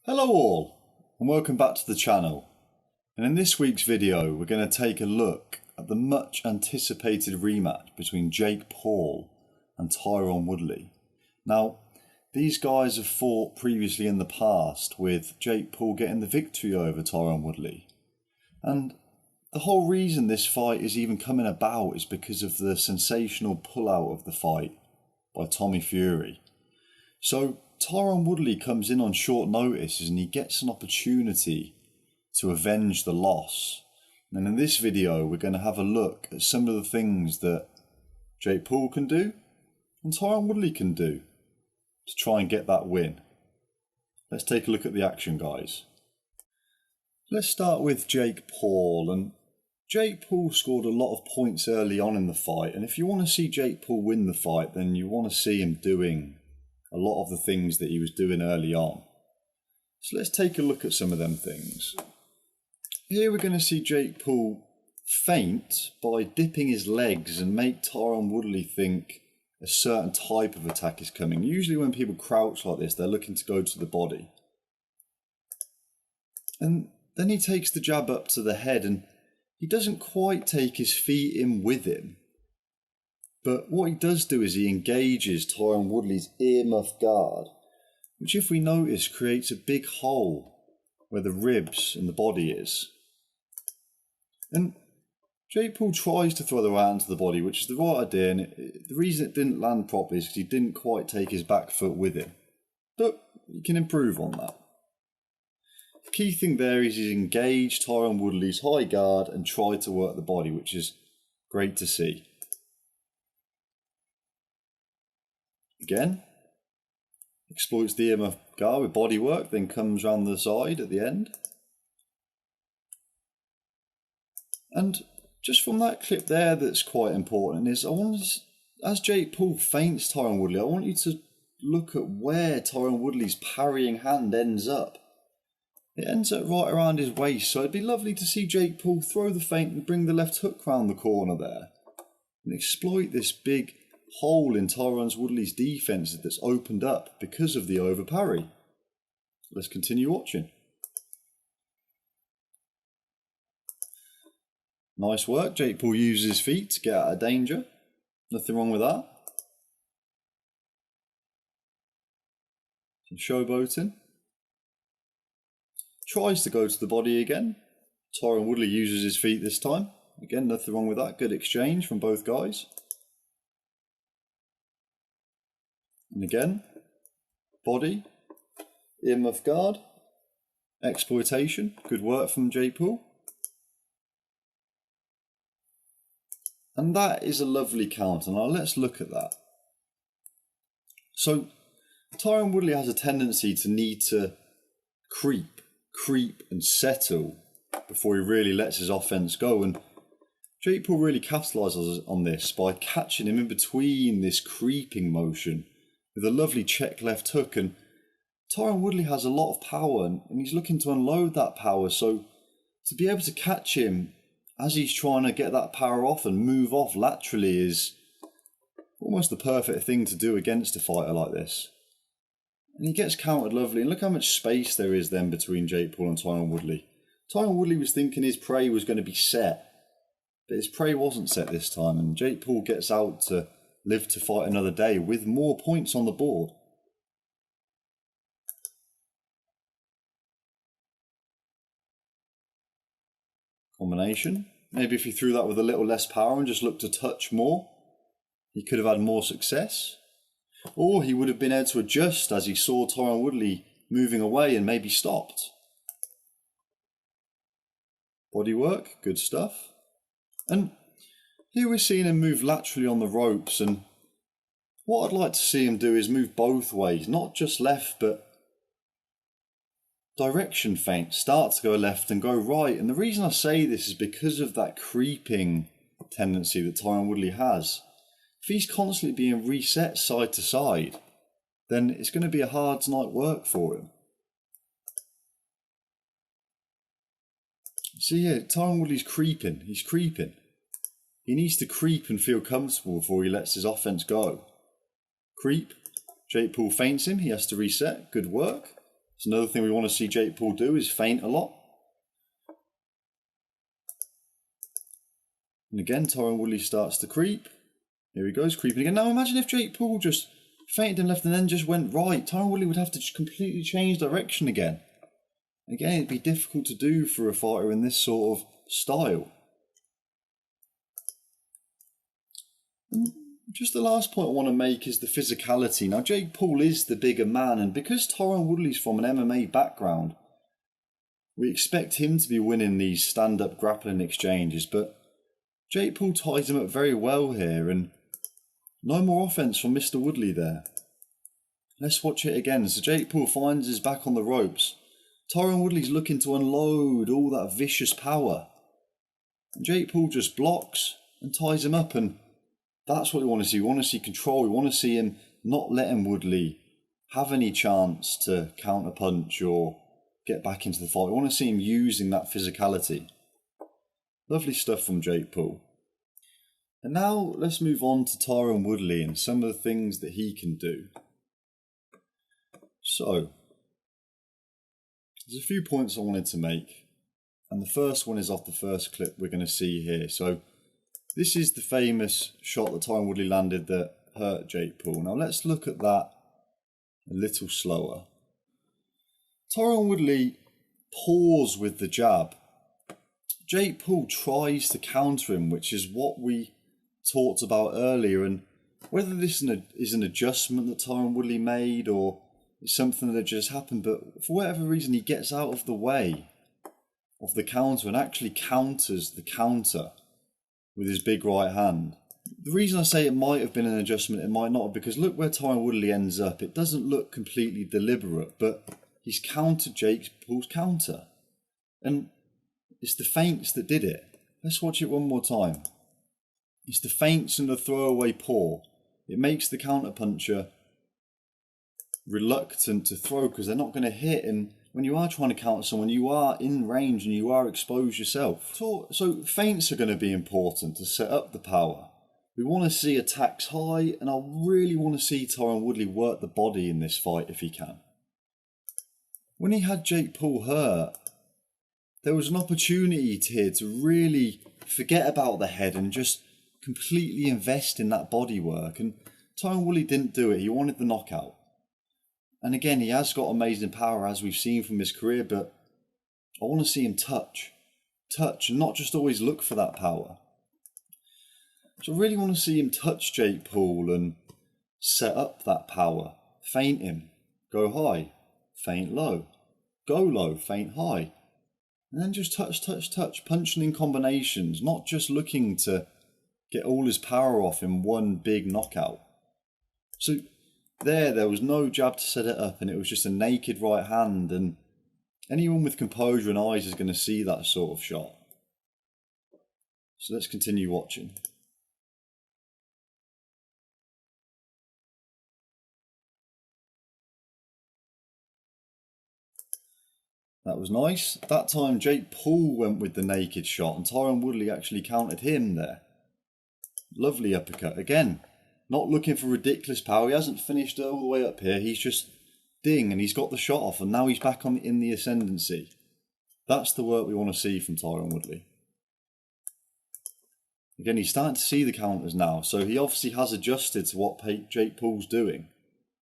Hello all, and welcome back to the channel. And in this week's video we're going to take a look at the much anticipated rematch between Jake Paul and Tyron Woodley. Now, these guys have fought previously in the past, with Jake Paul getting the victory over Tyron Woodley. And the whole reason this fight is even coming about is because of the sensational pullout of the fight by Tommy Fury. So Tyron Woodley comes in on short notice and he gets an opportunity to avenge the loss. And in this video we're going to have a look at some of the things that Jake Paul can do and Tyron Woodley can do to try and get that win. Let's take a look at the action, guys. Let's start with Jake Paul. And Jake Paul scored a lot of points early on in the fight, and if you want to see Jake Paul win the fight, then you want to see him doing a lot of the things that he was doing early on. So let's take a look at some of them things. Here we're going to see Jake Paul feint by dipping his legs and make Tyron Woodley think a certain type of attack is coming. Usually when people crouch like this, they're looking to go to the body. And then he takes the jab up to the head, and he doesn't quite take his feet in with him. But what he does do is he engages Tyron Woodley's earmuff guard, which, if we notice, creates a big hole where the ribs and the body is. And Jake Paul tries to throw the right hand to the body, which is the right idea, and the reason it didn't land properly is because he didn't quite take his back foot with him. But you can improve on that. The key thing there is he's engaged Tyron Woodley's high guard and tried to work the body, which is great to see. Again, exploits the earmuff guard with body work, then comes round the side at the end. And just from that clip there, that's quite important, is as Jake Paul feints Tyron Woodley, I want you to look at where Tyron Woodley's parrying hand ends up. It ends up right around his waist, so it'd be lovely to see Jake Paul throw the feint and bring the left hook round the corner there and exploit this big hole in Tyron Woodley's defence that's opened up because of the over parry. Let's continue watching. Nice work. Jake Paul uses his feet to get out of danger. Nothing wrong with that. Some showboating. Tries to go to the body again. Tyron Woodley uses his feet this time. Again, nothing wrong with that. Good exchange from both guys. And again, body, earmuff guard, exploitation. Good work from Jake Paul. And that is a lovely counter. Now let's look at that. So Tyron Woodley has a tendency to need to creep and settle before he really lets his offense go. And Jake Paul really capitalises on this by catching him in between this creeping motion with a lovely check left hook. And Tyron Woodley has a lot of power, and he's looking to unload that power. So to be able to catch him as he's trying to get that power off and move off laterally is almost the perfect thing to do against a fighter like this. And he gets countered lovely, and look how much space there is then between Jake Paul and Tyron Woodley. Tyron Woodley was thinking his prey was going to be set, but his prey wasn't set this time, and Jake Paul gets out to live to fight another day with more points on the board. Combination. Maybe if he threw that with a little less power and just looked to touch more, he could have had more success. Or he would have been able to adjust as he saw Tyron Woodley moving away and maybe stopped. Body work, good stuff. And here we're seeing him move laterally on the ropes, and what I'd like to see him do is move both ways, not just left, but direction feint, start to go left and go right. And the reason I say this is because of that creeping tendency that Tyron Woodley has. If he's constantly being reset side to side, then it's going to be a hard night work for him. See here, Tyron Woodley's creeping. He's creeping. He needs to creep and feel comfortable before he lets his offense go. Creep. Jake Paul feints him. He has to reset. Good work. So another thing we want to see Jake Paul do is feint a lot. And again, Tyron Woodley starts to creep. Here he goes, creeping again. Now imagine if Jake Paul just feinted him left and then just went right. Tyron Woodley would have to just completely change direction again. Again, it'd be difficult to do for a fighter in this sort of style. And just the last point I want to make is the physicality. Now, Jake Paul is the bigger man, and because Tyron Woodley's from an MMA background, we expect him to be winning these stand-up grappling exchanges, but Jake Paul ties him up very well here, and no more offense from Mr. Woodley there. Let's watch it again. So Jake Paul finds his back on the ropes. Tyron Woodley's looking to unload all that vicious power. And Jake Paul just blocks and ties him up, and that's what we want to see. We want to see control. We want to see him not letting Woodley have any chance to counter-punch or get back into the fight. We want to see him using that physicality. Lovely stuff from Jake Paul. And now let's move on to Tyron Woodley and some of the things that he can do. So, there's a few points I wanted to make. And the first one is off the first clip we're going to see here. So, this is the famous shot that Tyron Woodley landed that hurt Jake Paul. Now let's look at that a little slower. Tyron Woodley paused with the jab. Jake Paul tries to counter him, which is what we talked about earlier. And whether this is an adjustment that Tyron Woodley made or it's something that just happened, but for whatever reason he gets out of the way of the counter and actually counters the counter with his big right hand. The reason I say it might have been an adjustment, it might not have, because look where Tyron Woodley ends up. It doesn't look completely deliberate, but he's countered Jake Paul's counter. And it's the feints that did it. Let's watch it one more time. It's the feints and the throwaway paw. It makes the counter-puncher reluctant to throw because they're not going to hit, and when you are trying to counter someone, you are in range and you are exposed yourself. So feints are going to be important to set up the power. We want to see attacks high, and I really want to see Tyron Woodley work the body in this fight if he can. When he had Jake Paul hurt, there was an opportunity here to really forget about the head and just completely invest in that body work, and Tyron Woodley didn't do it. He wanted the knockout. And again, he has got amazing power, as we've seen from his career, but I want to see him touch, and not just always look for that power. So I really want to see him touch Jake Paul and set up that power. Feint him, go high, feint low, go low, feint high. And then just touch, punching in combinations, not just looking to get all his power off in one big knockout. So there was no jab to set it up, and it was just a naked right hand, and anyone with composure and eyes is going to see that sort of shot. So let's continue watching. That was nice. That time Jake Paul went with the naked shot and Tyron Woodley actually countered him there. Lovely uppercut. Again, not looking for ridiculous power. He hasn't finished all the way up here. He's just ding and he's got the shot off, and now he's back in the ascendancy. That's the work we want to see from Tyron Woodley. Again, he's starting to see the counters now, so he obviously has adjusted to what Jake Paul's doing.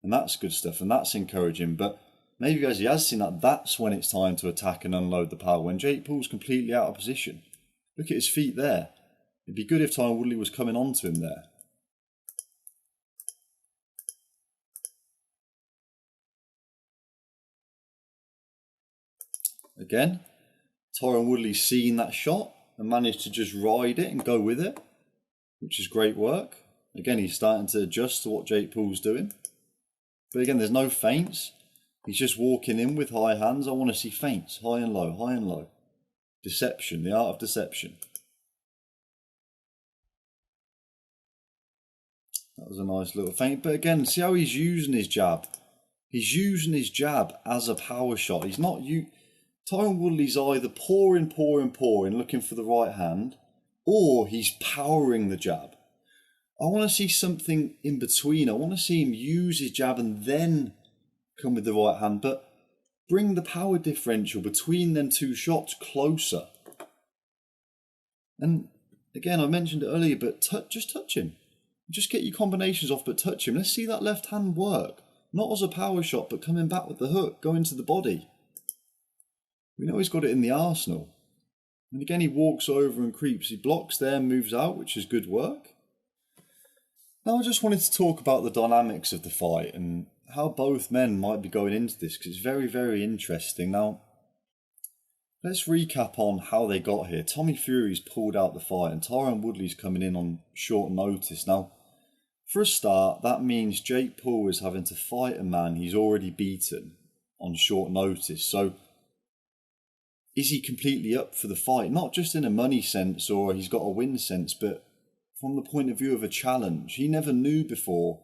And that's good stuff, and that's encouraging. But maybe as he has seen that, that's when it's time to attack and unload the power, when Jake Paul's completely out of position. Look at his feet there. It'd be good if Tyron Woodley was coming on to him there. Again, Tyron Woodley's seen that shot and managed to just ride it and go with it, which is great work. Again, he's starting to adjust to what Jake Paul's doing. But again, there's no feints. He's just walking in with high hands. I want to see feints, high and low, high and low. Deception, the art of deception. That was a nice little feint. But again, see how he's using his jab. He's using his jab as a power shot. He's not... Tyron Woodley's either pouring, looking for the right hand, or he's powering the jab. I want to see something in between. I want to see him use his jab and then come with the right hand. But bring the power differential between them two shots closer. And again, I mentioned it earlier, but just touch him. Just get your combinations off, but touch him. Let's see that left hand work. Not as a power shot, but coming back with the hook, going to the body. We know he's got it in the arsenal. And again, he walks over and creeps. He blocks there, moves out, which is good work. Now I just wanted to talk about the dynamics of the fight and how both men might be going into this, because it's very, very interesting. Now, let's recap on how they got here. Tommy Fury's pulled out the fight and Tyron Woodley's coming in on short notice. Now, for a start, that means Jake Paul is having to fight a man he's already beaten on short notice. So, is he completely up for the fight? Not just in a money sense or he's got a win sense, but from the point of view of a challenge. He never knew before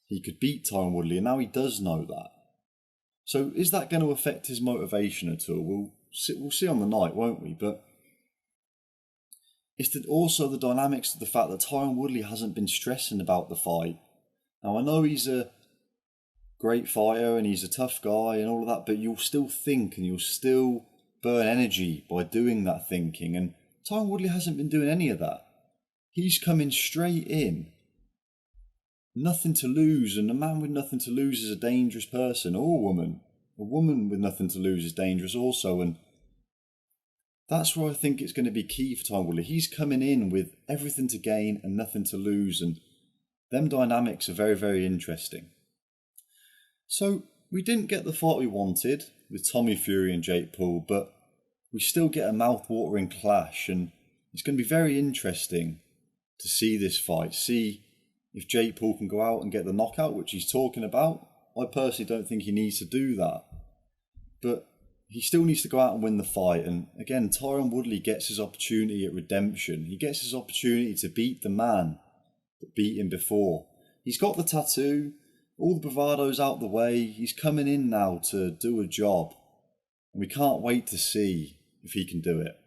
he could beat Tyron Woodley, and now he does know that. So is that going to affect his motivation at all? We'll see on the night, won't we? But it's also the dynamics of the fact that Tyron Woodley hasn't been stressing about the fight. Now, I know he's a great fighter and he's a tough guy and all of that, but you'll still think and you'll still burn energy by doing that thinking. And Tyron Woodley hasn't been doing any of that. He's coming straight in. Nothing to lose, and a man with nothing to lose is a dangerous person, or a woman. A woman with nothing to lose is dangerous also, and that's where I think it's going to be key for Tyron Woodley. He's coming in with everything to gain and nothing to lose, and them dynamics are very, very interesting. So, we didn't get the fight we wanted with Tommy Fury and Jake Paul, but we still get a mouth-watering clash, and it's going to be very interesting to see this fight, see if Jake Paul can go out and get the knockout, which he's talking about. I personally don't think he needs to do that, but he still needs to go out and win the fight. And again, Tyron Woodley gets his opportunity at redemption. He gets his opportunity to beat the man that beat him before. He's got the tattoo, all the bravado's out the way. He's coming in now to do a job, and we can't wait to see if he can do it.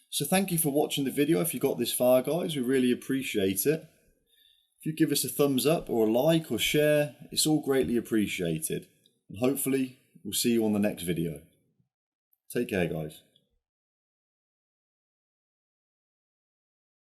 So thank you for watching the video. If you got this far, guys, we really appreciate it. If you give us a thumbs up or a like or share, it's all greatly appreciated. And hopefully, we'll see you on the next video. Take care, guys.